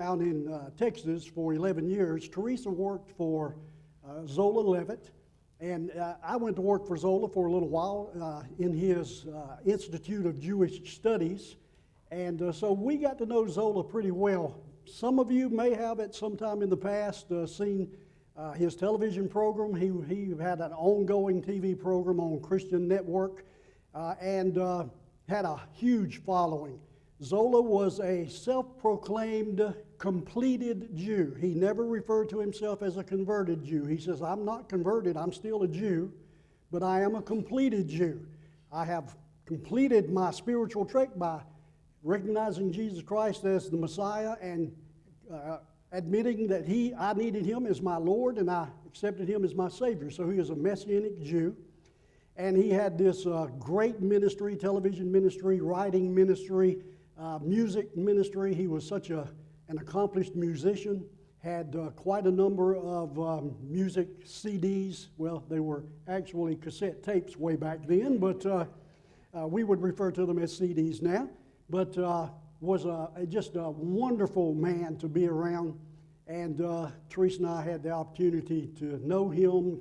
out in Texas for 11 years. Teresa worked for Zola Levitt, and I went to work for Zola for a little while in his Institute of Jewish Studies, and so we got to know Zola pretty well. Some of you may have at some time in the past seen his television program. He had an ongoing TV program on Christian Network and had a huge following. Zola was a self-proclaimed completed Jew. He never referred to himself as a converted Jew. He says, I'm not converted, I'm still a Jew, but I am a completed Jew. I have completed my spiritual trek by recognizing Jesus Christ as the Messiah and admitting that I needed Him as my Lord, and I accepted Him as my Savior. So he is a Messianic Jew. And he had this great ministry, television ministry, writing ministry, music ministry. He was such an accomplished musician, had quite a number of music CDs. Well, they were actually cassette tapes way back then, but we would refer to them as CDs now. But was just a wonderful man to be around. And Teresa and I had the opportunity to know him,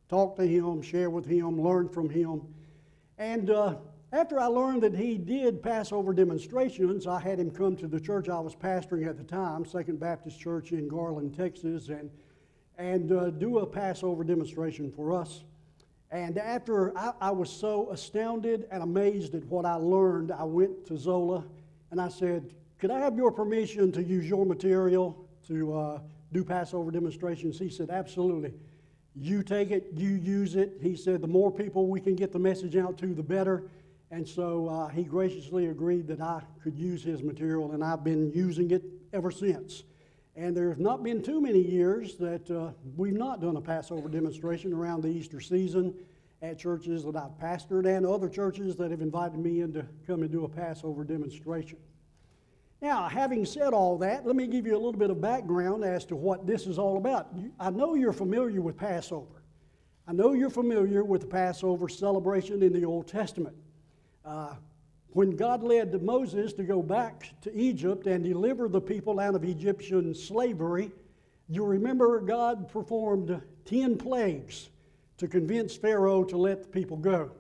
talk to him, share with him, learn from him. And after I learned that he did Passover demonstrations, I had him come to the church I was pastoring at the time, Second Baptist Church in Garland, Texas, and do a Passover demonstration for us. And after I was so astounded and amazed at what I learned, I went to Zola and I said, could I have your permission to use your material to do Passover demonstrations? He said, absolutely. You take it, you use it. He said, the more people we can get the message out to, the better. And so he graciously agreed that I could use his material, and I've been using it ever since. And there's not been too many years that we've not done a Passover demonstration around the Easter season at churches that I've pastored and other churches that have invited me in to come and do a Passover demonstration. Now, having said all that, let me give you a little bit of background as to what this is all about. I know you're familiar with Passover. I know you're familiar with the Passover celebration in the Old Testament. When God led Moses to go back to Egypt and deliver the people out of Egyptian slavery, you remember God performed 10 plagues to convince Pharaoh to let the people go.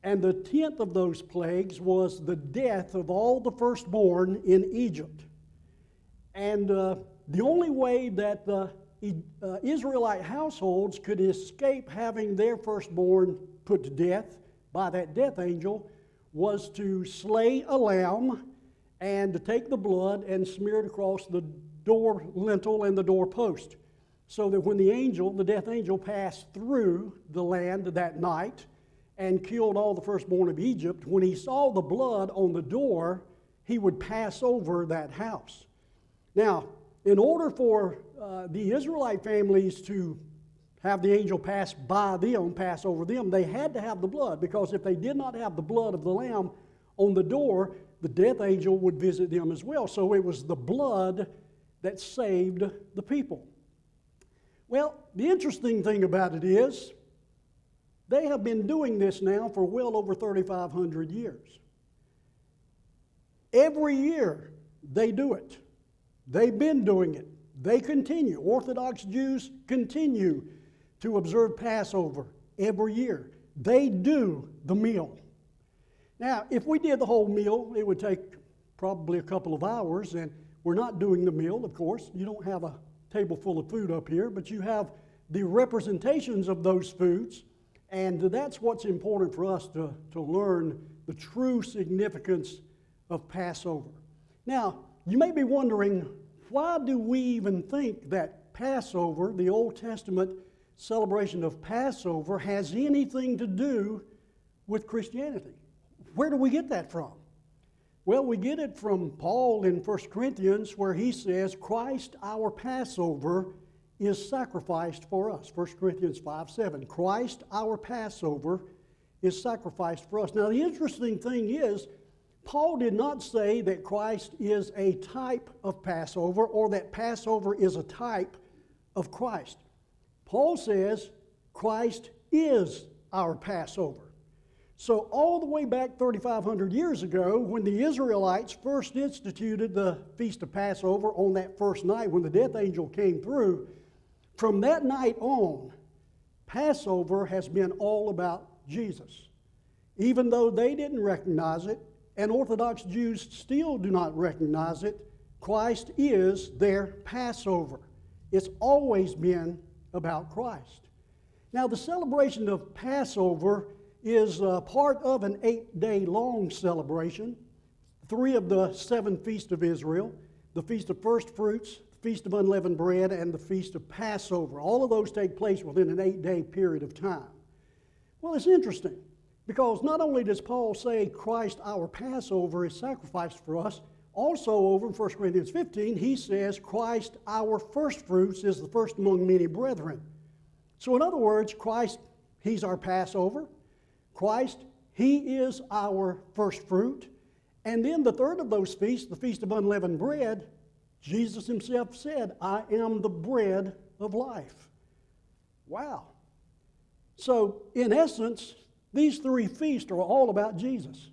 And the 10th of those plagues was the death of all the firstborn in Egypt. And the only way that the Israelite households could escape having their firstborn put to death by that death angel was to slay a lamb and to take the blood and smear it across the door lintel and the doorpost, so that when the death angel, passed through the land that night and killed all the firstborn of Egypt, when he saw the blood on the door, he would pass over that house. Now, in order for the Israelite families to have the angel pass over them, they had to have the blood, because if they did not have the blood of the lamb on the door, the death angel would visit them as well. So it was the blood that saved the people. Well, the interesting thing about it is, they have been doing this now for well over 3,500 years. Every year they do it. They've been doing it. They continue. Orthodox Jews continue to observe Passover every year. They do the meal. Now, if we did the whole meal, it would take probably a couple of hours, and we're not doing the meal, of course. You don't have a table full of food up here, but you have the representations of those foods, and that's what's important for us to learn the true significance of Passover. Now, you may be wondering, why do we even think that Passover, the Old Testament celebration of Passover, has anything to do with Christianity? Where do we get that from? Well, we get it from Paul in 1 Corinthians, where he says, Christ our Passover is sacrificed for us. 1 Corinthians 5:7. Christ our Passover is sacrificed for us. Now, the interesting thing is, Paul did not say that Christ is a type of Passover or that Passover is a type of Christ. Paul says Christ is our Passover. So all the way back 3,500 years ago, when the Israelites first instituted the Feast of Passover on that first night when the death angel came through, from that night on, Passover has been all about Jesus. Even though they didn't recognize it, and Orthodox Jews still do not recognize it, Christ is their Passover. It's always been about Christ. Now, the celebration of Passover is part of an 8-day long celebration. 3 of the 7 feasts of Israel, the Feast of First Fruits, the Feast of Unleavened Bread, and the Feast of Passover. All of those take place within an 8-day period of time. Well, it's interesting because not only does Paul say Christ our Passover is sacrificed for us, also over in 1 Corinthians 15, he says Christ our first fruits is the first among many brethren. So in other words, Christ, he's our Passover. Christ, he is our first fruit. And then the third of those feasts, the Feast of Unleavened Bread, Jesus himself said, I am the bread of life. Wow. So in essence, these 3 feasts are all about Jesus.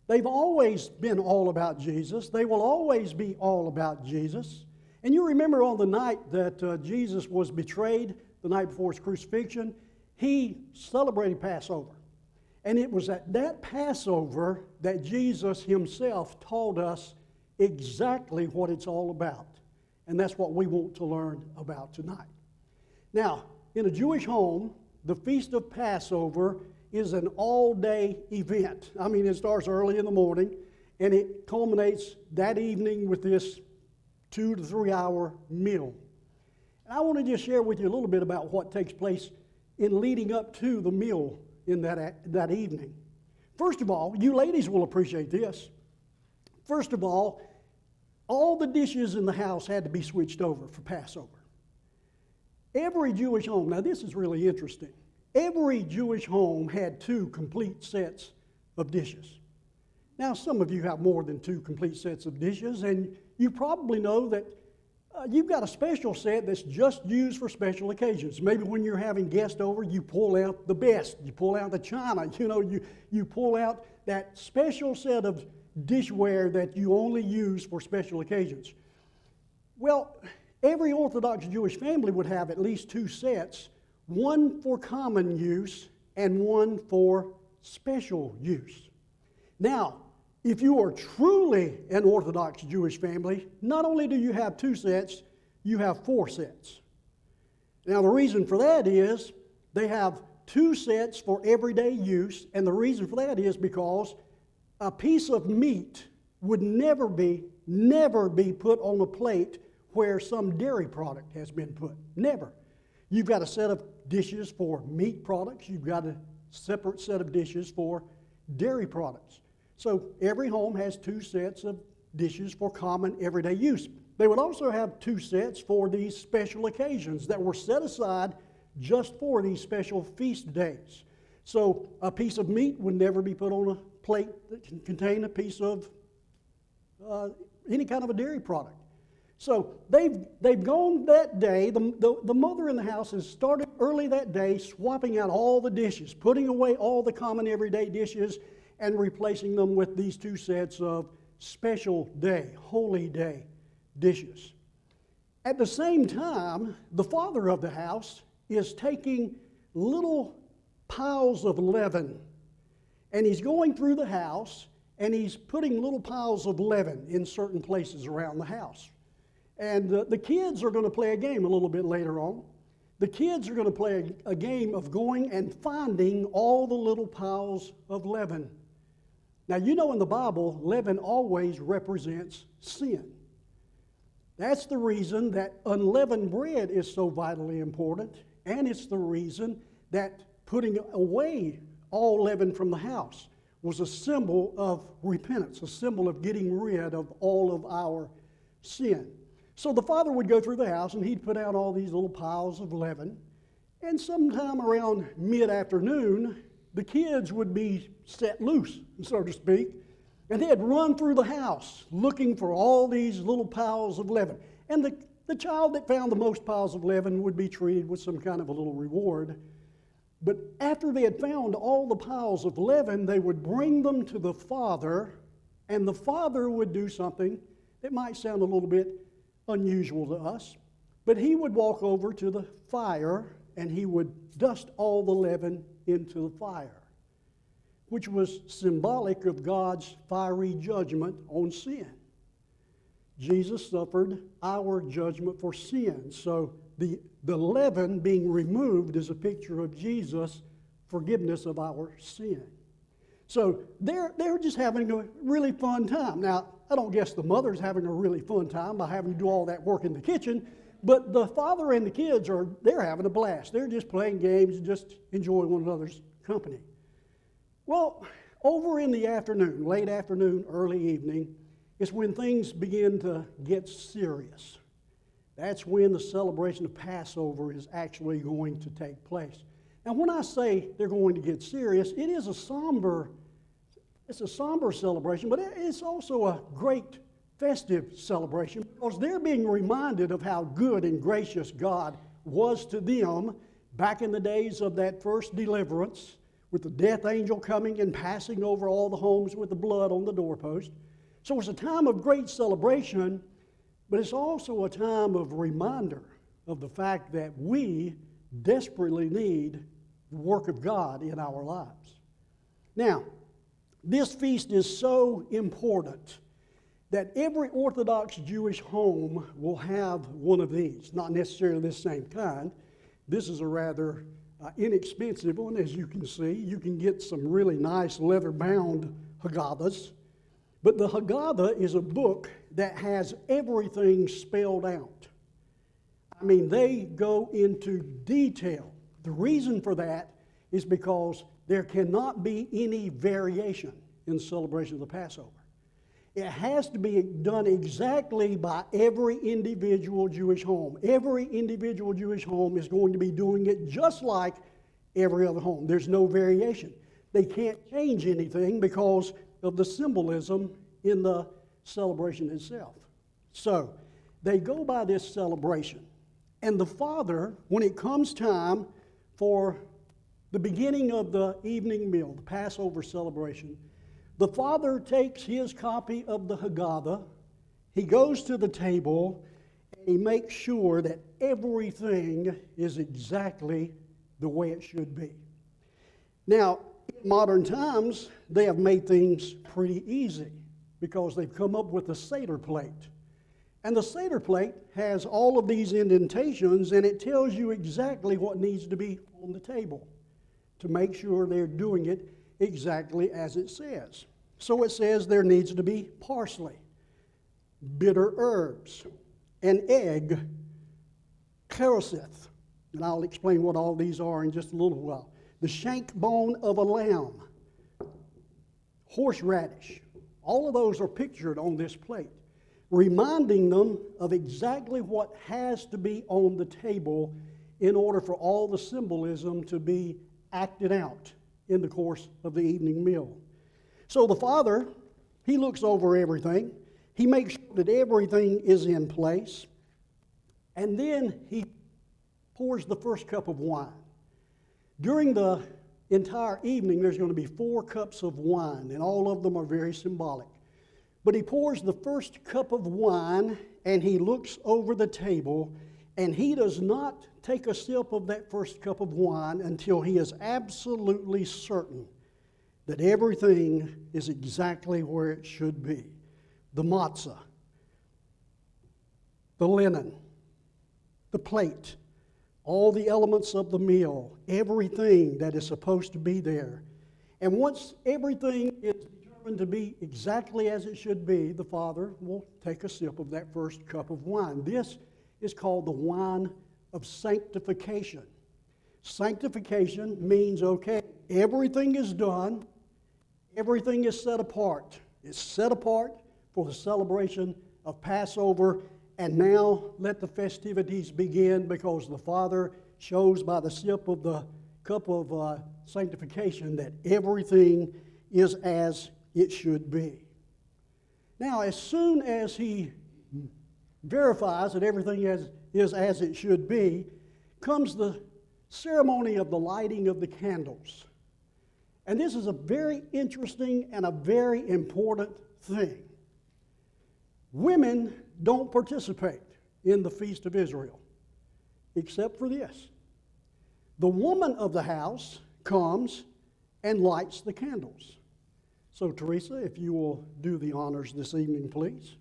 They've always been all about Jesus. They will always be all about Jesus. And you remember on the night that Jesus was betrayed, the night before his crucifixion, he celebrated Passover. And it was at that Passover that Jesus himself taught us exactly what it's all about. And that's what we want to learn about tonight. Now, in a Jewish home, the Feast of Passover is an all-day event. I mean, it starts early in the morning, and it culminates that evening with this 2 to 3 hour meal. And I want to just share with you a little bit about what takes place in leading up to the meal in that evening. First of all, you ladies will appreciate this. First of all the dishes in the house had to be switched over for Passover. Every Jewish home, now this is really interesting, every Jewish home had 2 complete sets of dishes. Now, some of you have more than 2 complete sets of dishes, and you probably know that you've got a special set that's just used for special occasions. Maybe when you're having guests over, you pull out the best. You pull out the china. You pull out that special set of dishware that you only use for special occasions. Well, every Orthodox Jewish family would have at least 2 sets, one for common use and one for special use. Now, if you are truly an Orthodox Jewish family, not only do you have 2 sets, you have 4 sets. Now, the reason for that is they have 2 sets for everyday use, and the reason for that is because a piece of meat would never be put on a plate where some dairy product has been put. Never. You've got a set of dishes for meat products. You've got a separate set of dishes for dairy products. So every home has 2 sets of dishes for common everyday use. They would also have 2 sets for these special occasions that were set aside just for these special feast days. So a piece of meat would never be put on a plate that can contain a piece of any kind of a dairy product. So they've gone that day. The mother in the house has started early that day swapping out all the dishes, putting away all the common everyday dishes, and replacing them with these 2 sets of special day, holy day dishes. At the same time, the father of the house is taking little piles of leaven, and he's going through the house, and he's putting little piles of leaven in certain places around the house. And the kids are going to play a game a little bit later on. The kids are going to play a game of going and finding all the little piles of leaven. Now, you know in the Bible, leaven always represents sin. That's the reason that unleavened bread is so vitally important, and it's the reason that putting away all leaven from the house was a symbol of repentance, a symbol of getting rid of all of our sin. So the father would go through the house, and he'd put out all these little piles of leaven, and sometime around mid-afternoon, the kids would be set loose, so to speak, and they'd run through the house looking for all these little piles of leaven. And the child that found the most piles of leaven would be treated with some kind of a little reward. But after they had found all the piles of leaven, they would bring them to the father, and the father would do something that might sound a little bit unusual to us. But he would walk over to the fire, and he would dust all the leaven into the fire, which was symbolic of God's fiery judgment on sin. Jesus suffered our judgment for sin. So the leaven being removed is a picture of Jesus' forgiveness of our sin. So they're just having a really fun time. Now, I don't guess the mother's having a really fun time by having to do all that work in the kitchen, but the father and the kids they're having a blast. They're just playing games and just enjoying one another's company. Well, over in the afternoon, late afternoon, early evening, is when things begin to get serious. That's when the celebration of Passover is actually going to take place. Now, when I say they're going to get serious, it is a somber celebration, but it's also a great festive celebration because they're being reminded of how good and gracious God was to them back in the days of that first deliverance, with the death angel coming and passing over all the homes with the blood on the doorpost. So it's a time of great celebration, but it's also a time of reminder of the fact that we desperately need the work of God in our lives. Now, this feast is so important that every Orthodox Jewish home will have one of these. Not necessarily this same kind. This is a rather inexpensive one, as you can see. You can get some really nice leather-bound Haggadahs. But the Haggadah is a book that has everything spelled out. I mean, they go into detail. The reason for that is because there cannot be any variation in the celebration of the Passover. It has to be done exactly by every individual Jewish home. Every individual Jewish home is going to be doing it just like every other home. There's no variation. They can't change anything because of the symbolism in the celebration itself. So they go by this celebration. And the father, when it comes time for the beginning of the evening meal, the Passover celebration, the father takes his copy of the Haggadah, he goes to the table, and he makes sure that everything is exactly the way it should be. Now, in modern times, they have made things pretty easy because they've come up with a Seder plate. And the Seder plate has all of these indentations, and it tells you exactly what needs to be on the table to make sure they're doing it exactly as it says. So it says there needs to be parsley, bitter herbs, an egg, karoseth, and I'll explain what all these are in just a little while. The shank bone of a lamb, horseradish. All of those are pictured on this plate, reminding them of exactly what has to be on the table in order for all the symbolism to be acted out in the course of the evening meal. So the father, he looks over everything. He makes sure that everything is in place. And then he pours the first cup of wine. During the entire evening, there's going to be 4 cups of wine, and all of them are very symbolic. But he pours the first cup of wine, and he looks over the table, and he does not take a sip of that first cup of wine until he is absolutely certain that everything is exactly where it should be. The matzah, the linen, the plate, all the elements of the meal, everything that is supposed to be there. And once everything is determined to be exactly as it should be, the father will take a sip of that first cup of wine. This is called the wine of sanctification. Sanctification means, okay, everything is done, everything is set apart. It's set apart for the celebration of Passover, and now let the festivities begin, because the Father shows by the sip of the cup of sanctification that everything is as it should be. Now, as soon as he verifies that everything is as it should be, comes the ceremony of the lighting of the candles. And this is a very interesting and a very important thing. Women don't participate in the Feast of Israel, except for this. The woman of the house comes and lights the candles. So, Teresa, if you will do the honors this evening, please.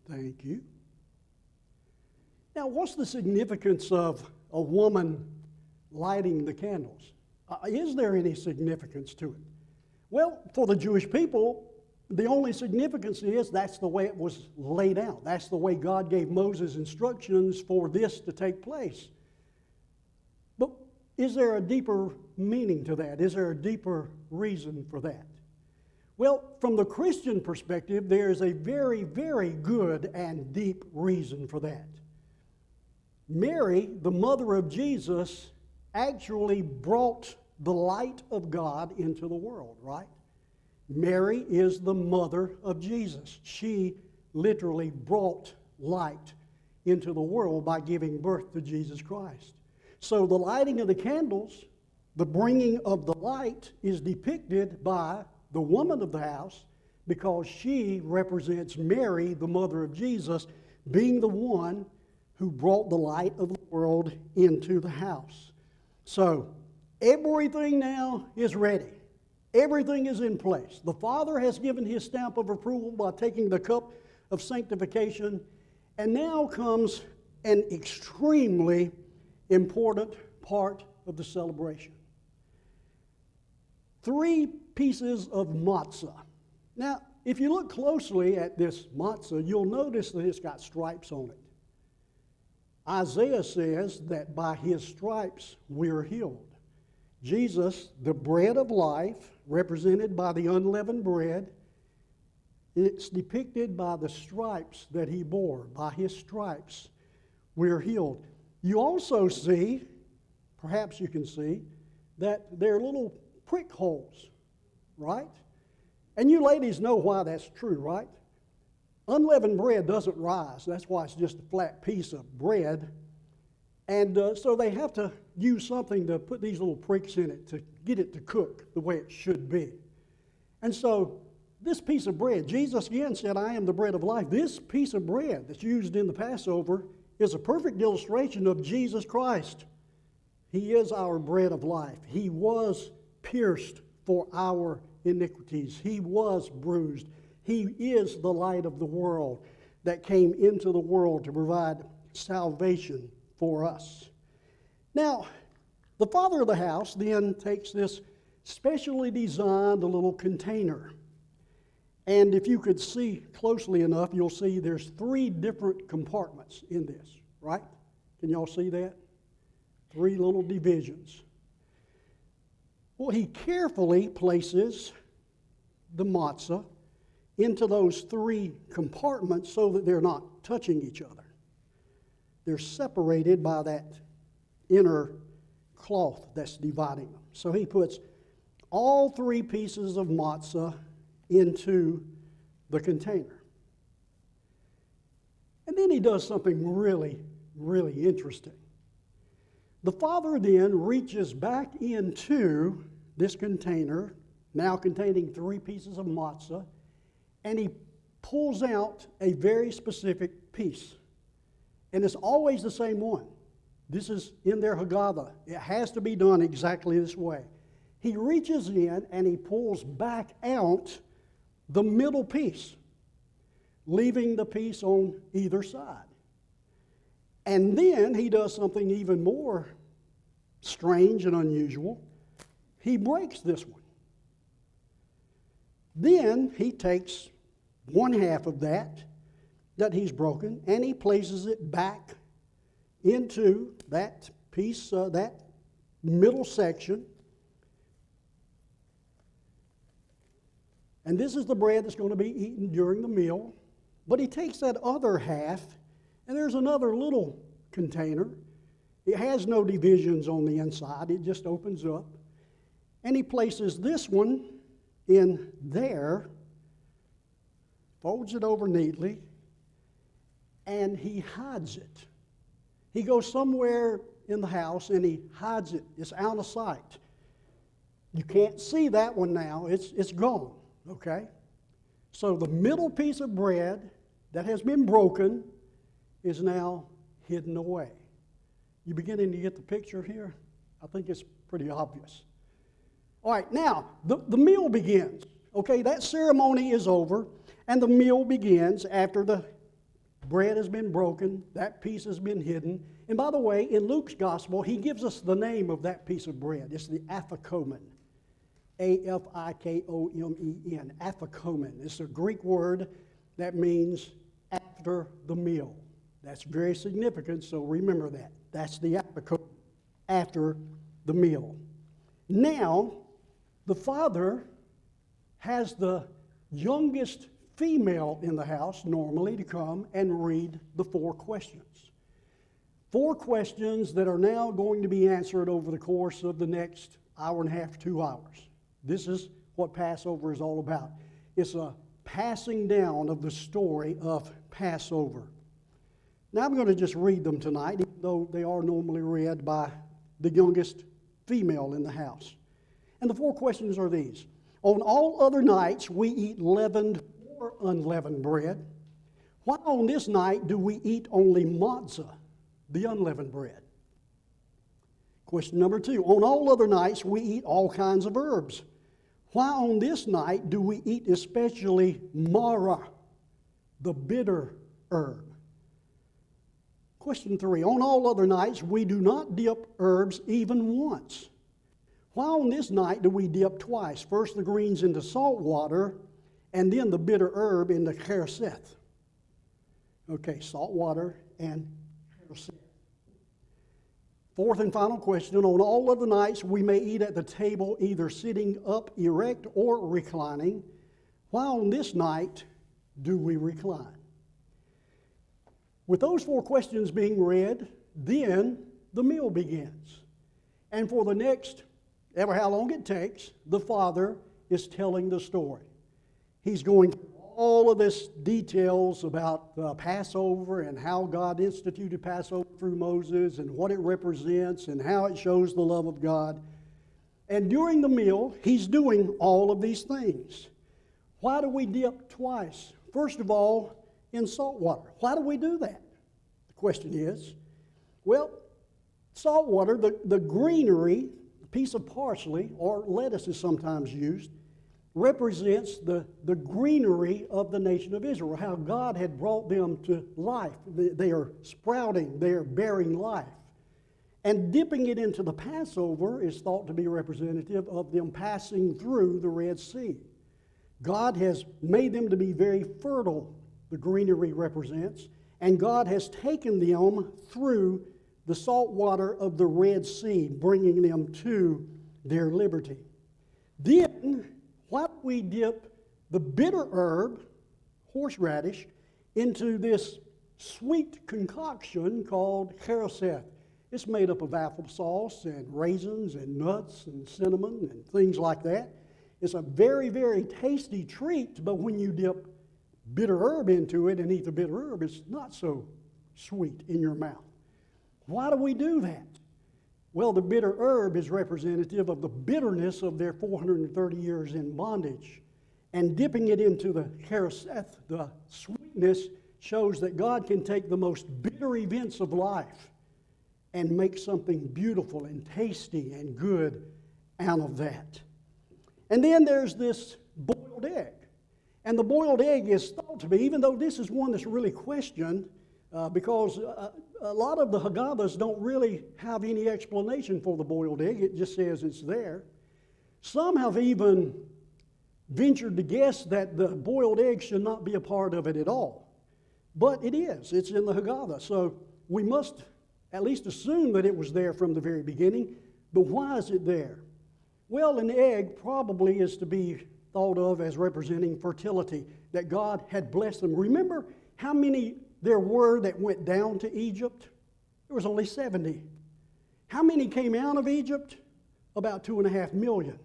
Thank you. Now, what's the significance of a woman lighting the candles? Is there any significance to it? Well, for the Jewish people, the only significance is that's the way it was laid out. That's the way God gave Moses instructions for this to take place. But is there a deeper meaning to that? Is there a deeper reason for that? Well, from the Christian perspective, there's a very, very good and deep reason for that. Mary, the mother of Jesus, actually brought the light of God into the world, right? Mary is the mother of Jesus. She literally brought light into the world by giving birth to Jesus Christ. So the lighting of the candles, the bringing of the light, is depicted by the woman of the house, because she represents Mary, the mother of Jesus, being the one who brought the light of the world into the house. So everything now is ready. Everything is in place. The Father has given his stamp of approval by taking the cup of sanctification, and now comes an extremely important part of the celebration. 3 pieces of matzah. Now, if you look closely at this matzah, you'll notice that it's got stripes on it. Isaiah says that by his stripes we're healed. Jesus, the bread of life, represented by the unleavened bread, it's depicted by the stripes that he bore. By his stripes we're healed. You also see, perhaps you can see, that there are little prick holes, right? And you ladies know why that's true, right? Unleavened bread doesn't rise. That's why it's just a flat piece of bread. And so they have to use something to put these little pricks in it to get it to cook the way it should be. And so this piece of bread, Jesus again said, I am the bread of life. This piece of bread that's used in the Passover is a perfect illustration of Jesus Christ. He is our bread of life. He was pierced for our iniquities. He was bruised. He is the light of the world that came into the world to provide salvation for us. Now, the father of the house then takes this specially designed little container. And if you could see closely enough, you'll see there's 3 different compartments in this, right? Can y'all see that? 3 little divisions. Well, he carefully places the matzah into those 3 compartments so that they're not touching each other. They're separated by that inner cloth that's dividing them. So he puts all 3 pieces of matzah into the container. And then he does something really, really interesting. The father then reaches back into this container, now containing 3 pieces of matzah, and he pulls out a very specific piece. And it's always the same one. This is in their Haggadah. It has to be done exactly this way. He reaches in and he pulls back out the middle piece, leaving the piece on either side. And then he does something even more strange and unusual. He breaks this one. Then he takes 1/2 of that he's broken, and he places it back into that piece, that middle section. And this is the bread that's going to be eaten during the meal. But he takes that other half, and there's another little container. It has no divisions on the inside. It just opens up. And he places this one in there, folds it over neatly, and he hides it. He goes somewhere in the house and he hides it. It's out of sight. You can't see that one now. It's gone, okay? So the middle piece of bread that has been broken is now hidden away. You beginning to get the picture here? I think it's pretty obvious. All right, now, the meal begins. Okay, that ceremony is over, and the meal begins after the bread has been broken, that piece has been hidden. And by the way, in Luke's gospel, he gives us the name of that piece of bread. It's the afikomen. A-F-I-K-O-M-E-N, afikomen. It's a Greek word that means after the meal. That's very significant, so remember that. That's the afikomen, after the meal. Now, the father has the youngest female in the house normally to come and read the 4 questions. 4 questions that are now going to be answered over the course of the next hour and a half, 2 hours. This is what Passover is all about. It's a passing down of the story of Passover. Now I'm going to just read them tonight, even though they are normally read by the youngest female in the house. And the 4 questions are these. On all other nights we eat leavened or unleavened bread. Why on this night do we eat only matzah, the unleavened bread? Question number 2. On all other nights we eat all kinds of herbs. Why on this night do we eat especially mara, the bitter herb? Question 3. On all other nights we do not dip herbs even once. Why on this night do we dip twice? First the greens into salt water, and then the bitter herb into chereseth. Okay, salt water and chereseth. 4th and final question. On all other nights we may eat at the table either sitting up erect or reclining. Why on this night do we recline? With those 4 questions being read, then the meal begins. And for the next, ever how long it takes, the father is telling the story. He's going through all of this details about Passover and how God instituted Passover through Moses and what it represents and how it shows the love of God. And during the meal, he's doing all of these things. Why do we dip twice? First of all, in salt water. Why do we do that? The question is, well, salt water, the greenery, a piece of parsley or lettuce is sometimes used, represents the greenery of the nation of Israel, how God had brought them to life. They are sprouting, they are bearing life. And dipping it into the Passover is thought to be representative of them passing through the Red Sea. God has made them to be very fertile, the greenery represents, and God has taken them through the salt water of the Red Sea, bringing them to their liberty. Then, why do we dip the bitter herb, horseradish, into this sweet concoction called chereseth? It's made up of applesauce and raisins and nuts and cinnamon and things like that. It's a very, very tasty treat, but when you dip bitter herb into it and eat the bitter herb, it's not so sweet in your mouth. Why do we do that? Well, the bitter herb is representative of the bitterness of their 430 years in bondage. And dipping it into the chereseth, the sweetness, shows that God can take the most bitter events of life and make something beautiful and tasty and good out of that. And then there's this boiled egg. And the boiled egg is thought to be, even though this is one that's really questioned, because a lot of the Haggadahs don't really have any explanation for the boiled egg. It just says it's there. Some have even ventured to guess that the boiled egg should not be a part of it at all. But it is. It's in the Haggadah. So we must at least assume that it was there from the very beginning. But why is it there? Well, an egg probably is to be thought of as representing fertility, that God had blessed them. Remember how many there were that went down to Egypt? There was only 70. How many came out of Egypt? About 2.5 million.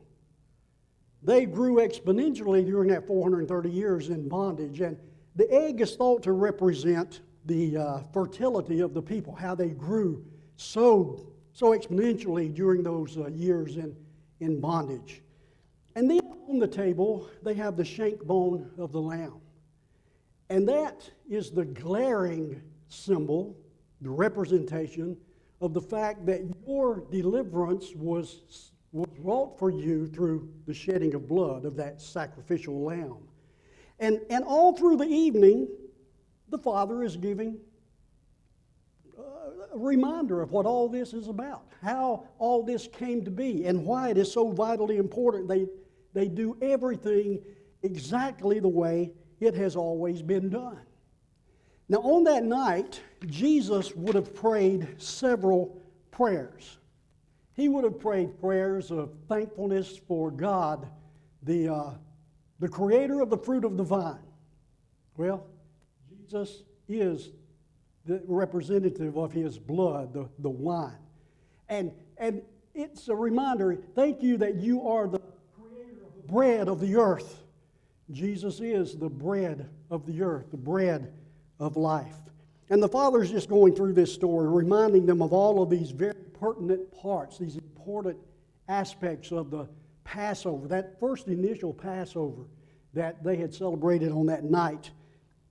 They grew exponentially during that 430 years in bondage. And the egg is thought to represent the fertility of the people, how they grew so exponentially during those years in bondage. And then on the table, they have the shank bone of the lamb. And that is the glaring symbol, the representation of the fact that your deliverance was wrought for you through the shedding of blood of that sacrificial lamb. And all through the evening, the Father is giving a reminder of what all this is about, how all this came to be, and why it is so vitally important. They do everything exactly the way it has always been done. Now, on that night, Jesus would have prayed several prayers. He would have prayed prayers of thankfulness for God, the creator of the fruit of the vine. Well, Jesus is the representative of his blood, the wine. And it's a reminder, thank you that you are the creator of the bread of the earth. Jesus is the bread of the earth, the bread of life. And the Father's just going through this story, reminding them of all of these very pertinent parts, these important aspects of the Passover, that first initial Passover that they had celebrated on that night.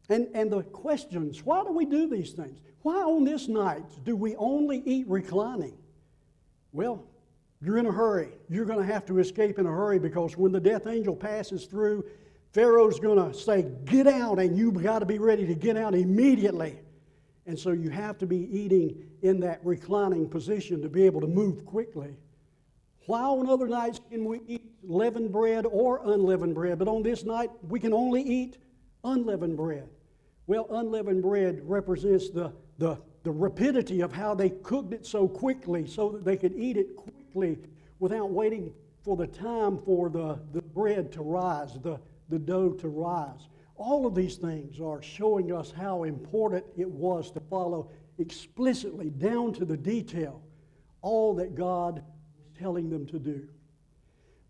And the questions, why do we do these things? Why on this night do we only eat reclining? Well, you're in a hurry. You're going to have to escape in a hurry, because when the death angel passes through, Pharaoh's going to say, get out, and you've got to be ready to get out immediately. And so you have to be eating in that reclining position to be able to move quickly. Why on other nights can we eat leavened bread or unleavened bread, but on this night we can only eat unleavened bread? Well, unleavened bread represents the rapidity of how they cooked it so quickly so that they could eat it quickly without waiting for the time for the bread to rise, the dough to rise. All of these things are showing us how important it was to follow explicitly, down to the detail, all that God was telling them to do.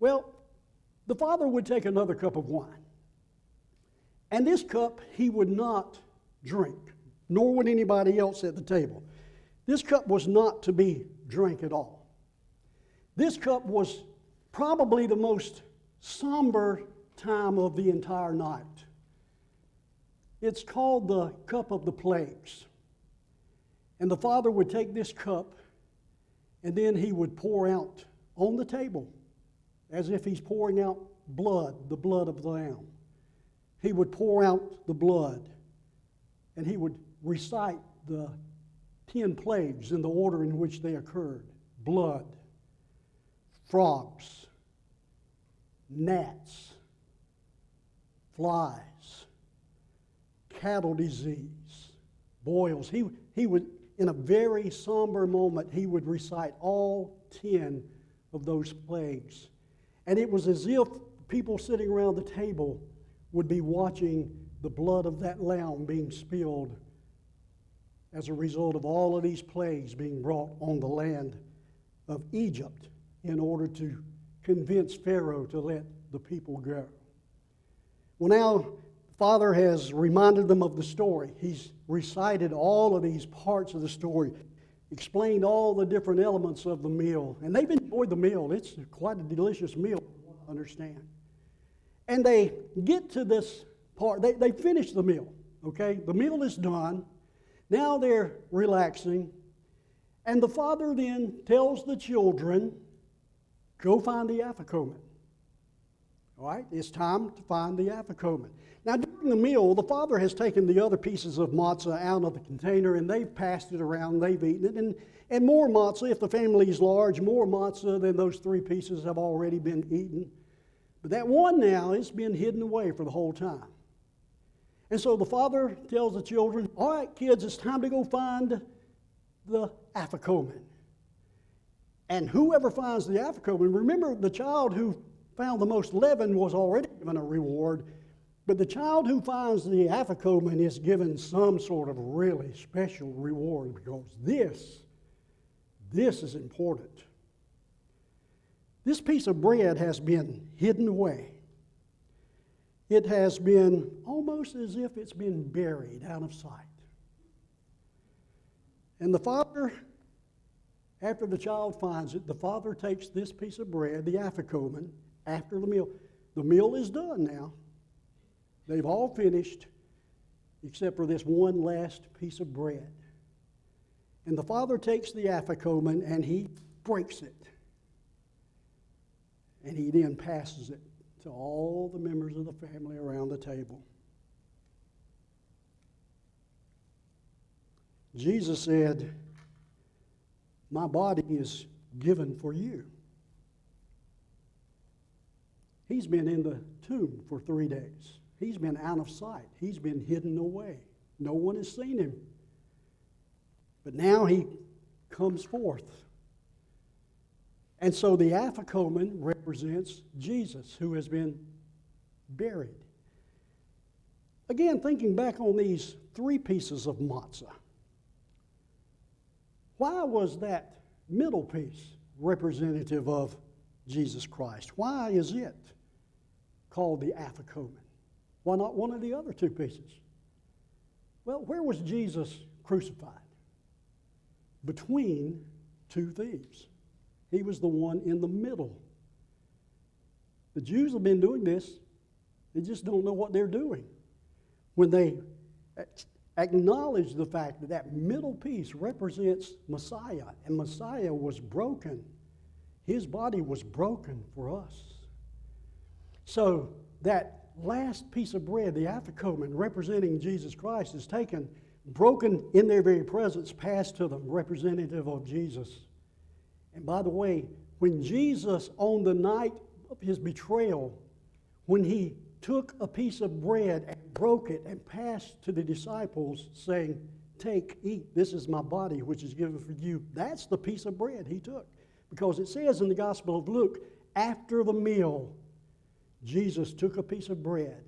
Well, the Father would take another cup of wine. And this cup he would not drink, nor would anybody else at the table. This cup was not to be drank at all. This cup was probably the most somber time of the entire night. It's called the cup of the plagues. And the Father would take this cup, and then he would pour out on the table, as if he's pouring out blood, the blood of the Lamb. He would pour out the blood, and he would recite the 10 plagues in the order in which they occurred: blood, frogs, gnats, flies, cattle disease, boils. He would, in a very somber moment, he would recite all 10 of those plagues. And it was as if people sitting around the table would be watching the blood of that lamb being spilled as a result of all of these plagues being brought on the land of Egypt in order to convince Pharaoh to let the people go. Well, now, Father has reminded them of the story. He's recited all of these parts of the story, explained all the different elements of the meal. And they've enjoyed the meal. It's quite a delicious meal, I understand. And they get to this part. They finish the meal, okay? The meal is done. Now they're relaxing. And the Father then tells the children, go find the afikomen. All right, it's time to find the afikomen. Now, during the meal, the Father has taken the other pieces of matzah out of the container, and they've passed it around, they've eaten it, and more matzah, if the family is large, more matzah than those 3 pieces have already been eaten. But that one now has been hidden away for the whole time. And so the Father tells the children, all right, kids, it's time to go find the afikomen. And whoever finds the afikomen, remember the child who found the most leaven was already given a reward. But the child who finds the afikomen is given some sort of really special reward because this is important. This piece of bread has been hidden away. It has been almost as if it's been buried out of sight. And the father, after the child finds it, the father takes this piece of bread, the afikomen, after the meal. The meal is done now. They've all finished except for this one last piece of bread. And the father takes the afikomen and he breaks it. And he then passes it to all the members of the family around the table. Jesus said, "My body is given for you." He's been in the tomb for 3 days. He's been out of sight. He's been hidden away. No one has seen him. But now he comes forth. And so the afikomen represents Jesus, who has been buried. Again, thinking back on these 3 pieces of matzah, why was that middle piece representative of Jesus Christ? Why is it called the afikomen? Why not one of the other 2 pieces? Well, where was Jesus crucified? Between 2 thieves. He was the one in the middle. The Jews have been doing this. They just don't know what they're doing. When they acknowledge the fact that that middle piece represents Messiah, and Messiah was broken. His body was broken for us. So that last piece of bread, the afikomen, representing Jesus Christ, is taken, broken in their very presence, passed to them, representative of Jesus. And by the way, when Jesus, on the night of his betrayal, when he took a piece of bread and broke it and passed to the disciples, saying, "Take, eat, this is my body, which is given for you," that's the piece of bread he took. Because it says in the Gospel of Luke, after the meal, Jesus took a piece of bread,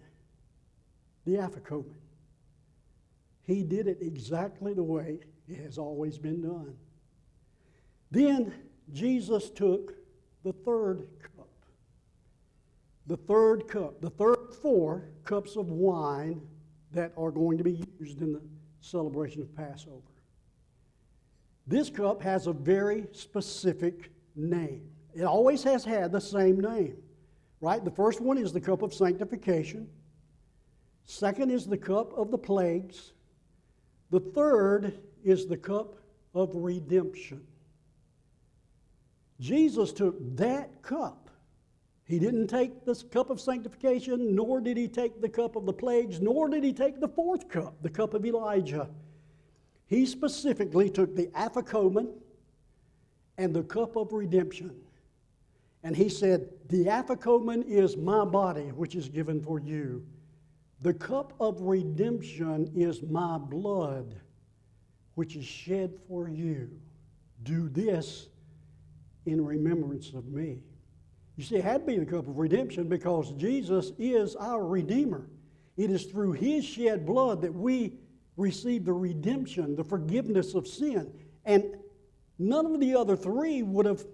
the afikomen. He did it exactly the way it has always been done. Then Jesus took the third cup. The third cup, the third 4 cups of wine that are going to be used in the celebration of Passover. This cup has a very specific name. It always has had the same name. Right? The first one is the cup of sanctification. Second is the cup of the plagues. The third is the cup of redemption. Jesus took that cup. He didn't take this cup of sanctification, nor did he take the cup of the plagues, nor did he take the 4th cup, the cup of Elijah. He specifically took the afikomen and the cup of redemption. And he said, "The afikomen is my body, which is given for you. The cup of redemption is my blood, which is shed for you. Do this in remembrance of me." You see, it had to be the cup of redemption because Jesus is our Redeemer. It is through his shed blood that we receive the redemption, the forgiveness of sin. And none of the other 3 would have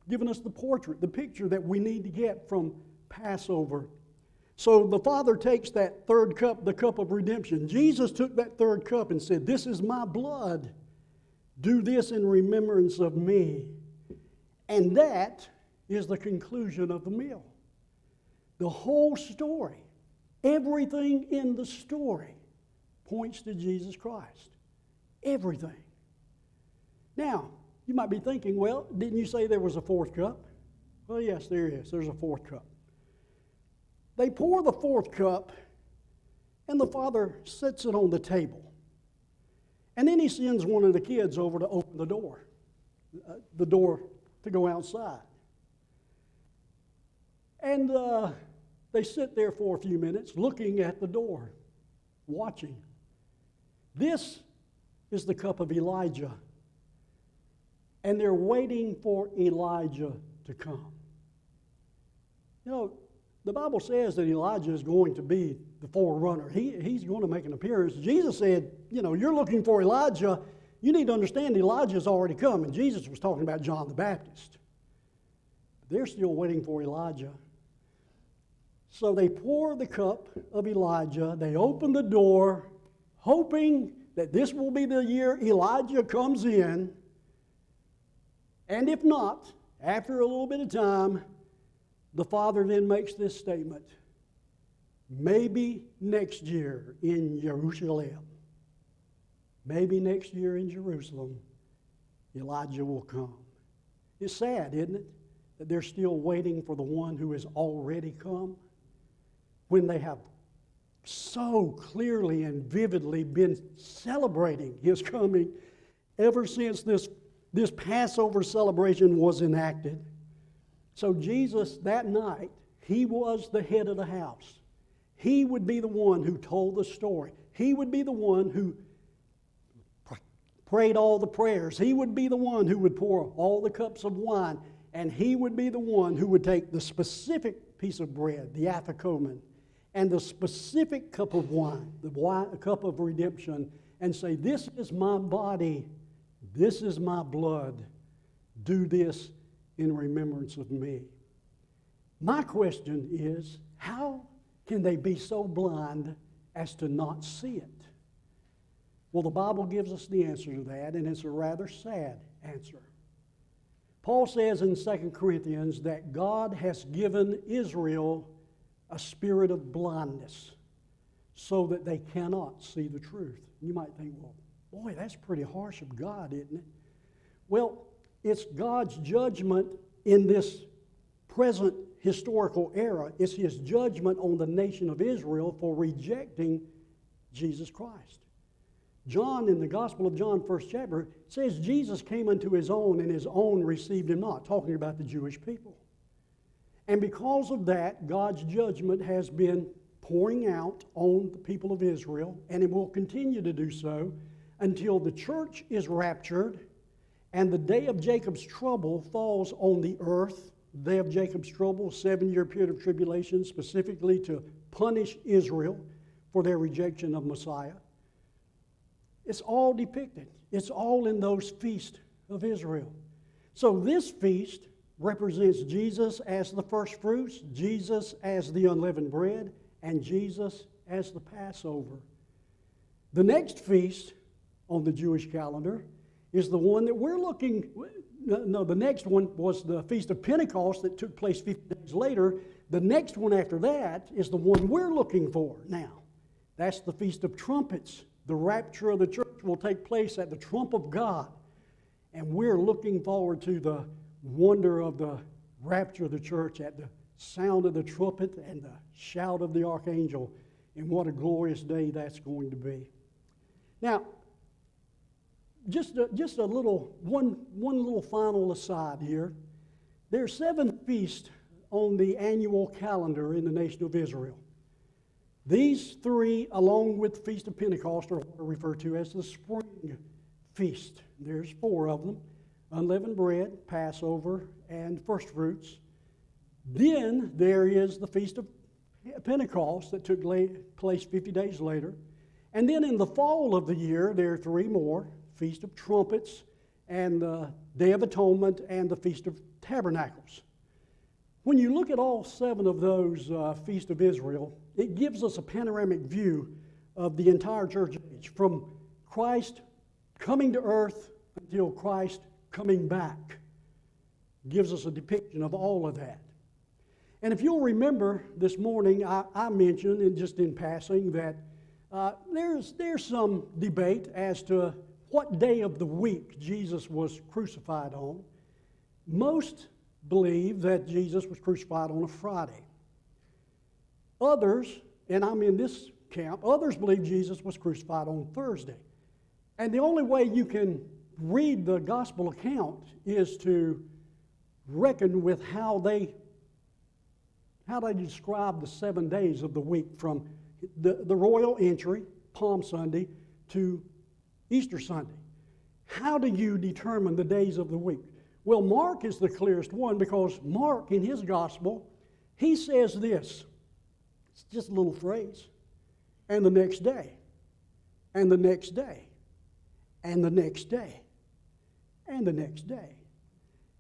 given us the portrait, the picture that we need to get from Passover. So the Father takes that 3rd cup, the cup of redemption. Jesus took that 3rd cup and said, "This is my blood. Do this in remembrance of me." And that is the conclusion of the meal. The whole story, everything in the story points to Jesus Christ. Everything. Now, you might be thinking, well, didn't you say there was a 4th cup? Well, yes, there is. There's a 4th cup. They pour the 4th cup, and the Father sets it on the table. And then he sends one of the kids over to open the door to go outside. And they sit there for a few minutes looking at the door, watching. This is the cup of Elijah. And they're waiting for Elijah to come. You know, the Bible says that Elijah is going to be the forerunner. He's going to make an appearance. Jesus said, you're looking for Elijah. You need to understand Elijah's already come. And Jesus was talking about John the Baptist. They're still waiting for Elijah. So they pour the cup of Elijah. They open the door, hoping that this will be the year Elijah comes in. And if not, after a little bit of time, the Father then makes this statement: maybe next year in Jerusalem, maybe next year in Jerusalem, Elijah will come. It's sad, isn't it, that they're still waiting for the one who has already come, when they have so clearly and vividly been celebrating his coming ever since this Passover celebration was enacted. So Jesus, that night, he was the head of the house. He would be the one who told the story. He would be the one who prayed all the prayers. He would be the one who would pour all the cups of wine. And he would be the one who would take the specific piece of bread, the afikomen, and the specific cup of wine, a cup of redemption, and say, this is my body, this is my blood. Do this in remembrance of me. My question is, how can they be so blind as to not see it? Well, the Bible gives us the answer to that, and it's a rather sad answer. Paul says in 2 Corinthians that God has given Israel a spirit of blindness so that they cannot see the truth. You might think, well, boy, that's pretty harsh of God, isn't it? Well, it's God's judgment in this present historical era. It's his judgment on the nation of Israel for rejecting Jesus Christ. John, in the Gospel of John, 1st chapter, says Jesus came unto his own, and his own received him not, talking about the Jewish people. And because of that, God's judgment has been pouring out on the people of Israel, and it will continue to do so until the church is raptured and the day of Jacob's trouble falls on the earth. The day of Jacob's trouble, a 7-year period of tribulation, specifically to punish Israel for their rejection of Messiah. It's all depicted. It's all in those feasts of Israel. So this feast represents Jesus as the first fruits, Jesus as the unleavened bread, and Jesus as the Passover. The next feast on the Jewish calendar is the one that we're looking. No, the next one was the Feast of Pentecost that took place 50 days later. The next one after that is the one we're looking for now. That's the Feast of Trumpets. The rapture of the church will take place at the trump of God. And we're looking forward to the wonder of the rapture of the church at the sound of the trumpet and the shout of the archangel. And what a glorious day that's going to be. Now, just a little, one little final aside here. There are 7 feasts on the annual calendar in the nation of Israel. These 3, along with the Feast of Pentecost, are referred to as the spring feast. There's 4 of them: unleavened bread, Passover, and first fruits. Then there is the Feast of Pentecost that took place 50 days later. And then in the fall of the year, there are 3 more: Feast of Trumpets, and the Day of Atonement, and the Feast of Tabernacles. When you look at all 7 of those Feasts of Israel, it gives us a panoramic view of the entire church age, from Christ coming to earth until Christ coming back. Gives us a depiction of all of that. And if you'll remember this morning, I mentioned, and just in passing, that there's some debate as to what day of the week Jesus was crucified on. Most believe that Jesus was crucified on a Friday. Others, and I'm in this camp, others believe Jesus was crucified on Thursday. And the only way you can read the gospel account is to reckon with how they describe the 7 days of the week, from the royal entry, Palm Sunday, to Easter Sunday. How do you determine the days of the week? Well, Mark is the clearest one, because Mark, in his gospel, he says this. It's just a little phrase. And the next day, and the next day, and the next day, and the next day.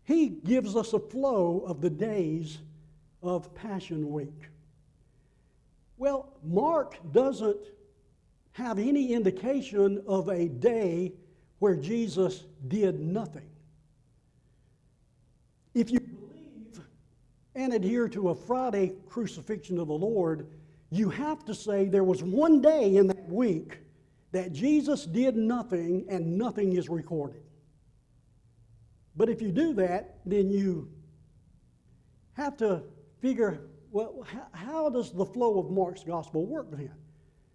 He gives us a flow of the days of Passion Week. Well, Mark doesn't have any indication of a day where Jesus did nothing. If you believe and adhere to a Friday crucifixion of the Lord, you have to say there was one day in that week that Jesus did nothing and nothing is recorded. But if you do that, then you have to figure, well, how does the flow of Mark's gospel work then?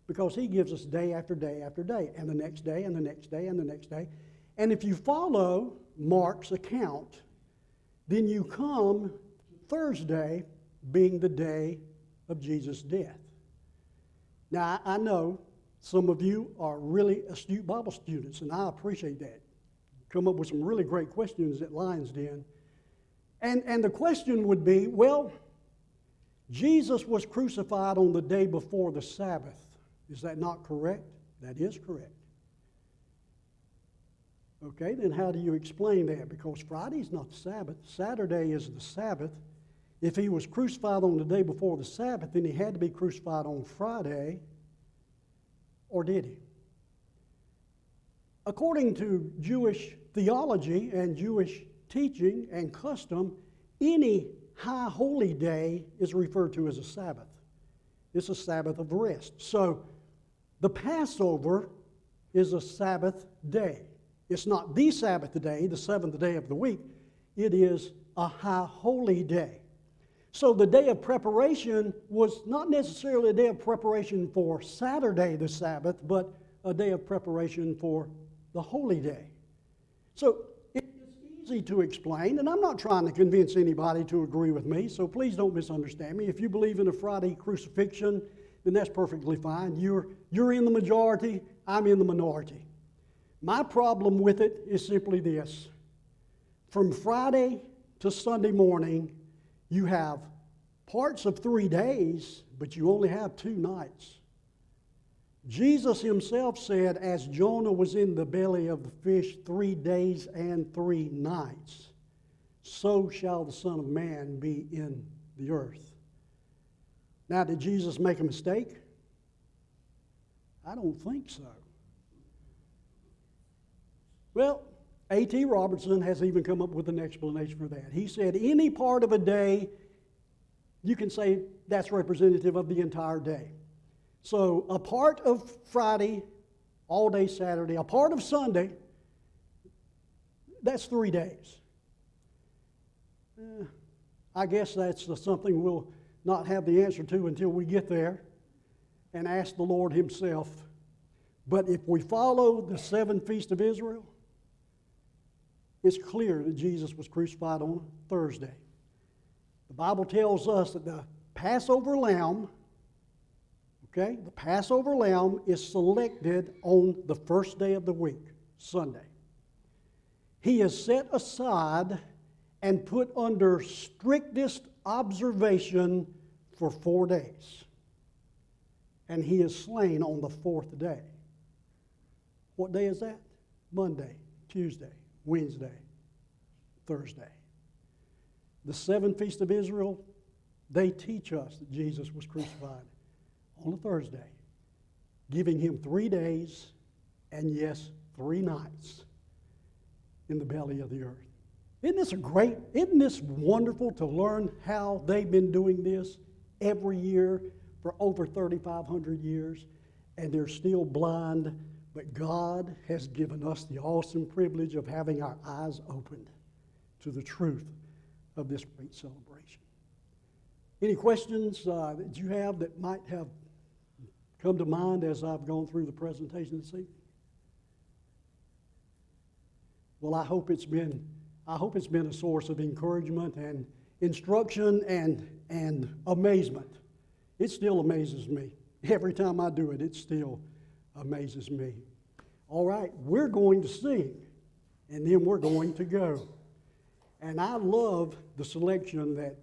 Because he gives us day after day after day, and the next day, and the next day, and the next day. And if you follow Mark's account, then you come Thursday being the day of Jesus' death. Now, I know some of you are really astute Bible students, and I appreciate that. Come up with some really great questions at Lion's Den. And the question would be, well, Jesus was crucified on the day before the Sabbath. Is that not correct? That is correct. Okay, then how do you explain that? Because Friday is not the Sabbath. Saturday is the Sabbath. If he was crucified on the day before the Sabbath, then he had to be crucified on Friday, or did he? According to Jewish theology and Jewish teaching and custom, any high holy day is referred to as a Sabbath. It's a Sabbath of rest. So the Passover is a Sabbath day. It's not the Sabbath day, the seventh day of the week. It is a high holy day. So the day of preparation was not necessarily a day of preparation for Saturday, the Sabbath, but a day of preparation for the holy day. So it's easy to explain, and I'm not trying to convince anybody to agree with me, so please don't misunderstand me. If you believe in a Friday crucifixion, then that's perfectly fine. You're in the majority, I'm in the minority. My problem with it is simply this. From Friday to Sunday morning, you have parts of 3 days, but you only have 2 nights. Jesus himself said, as Jonah was in the belly of the fish 3 days and 3 nights, so shall the Son of Man be in the earth. Now, did Jesus make a mistake? I don't think so. Well, A.T. Robertson has even come up with an explanation for that. He said any part of a day, you can say that's representative of the entire day. So a part of Friday, all day Saturday, a part of Sunday, that's 3 days. I guess that's something we'll not have the answer to until we get there and ask the Lord himself. But if we follow the 7 feasts of Israel, it's clear that Jesus was crucified on Thursday. The Bible tells us that the Passover lamb, the Passover lamb is selected on the first day of the week, Sunday. He is set aside and put under strictest observation for 4 days. And he is slain on the 4th day. What day is that? Monday, Tuesday, Wednesday, Thursday. The 7 feasts of Israel, they teach us that Jesus was crucified on a Thursday, giving him 3 days and, yes, 3 nights in the belly of the earth. Isn't this wonderful to learn how they've been doing this every year for over 3,500 years, and they're still blind, but God has given us the awesome privilege of having our eyes opened to the truth of this great celebration. Any questions that you have that might have come to mind as I've gone through the presentation this evening? Well, I hope it's been a source of encouragement and instruction and amazement. It still amazes me. Every time I do it, it still amazes me. All right, we're going to sing, and then we're going to go. And I love the selection that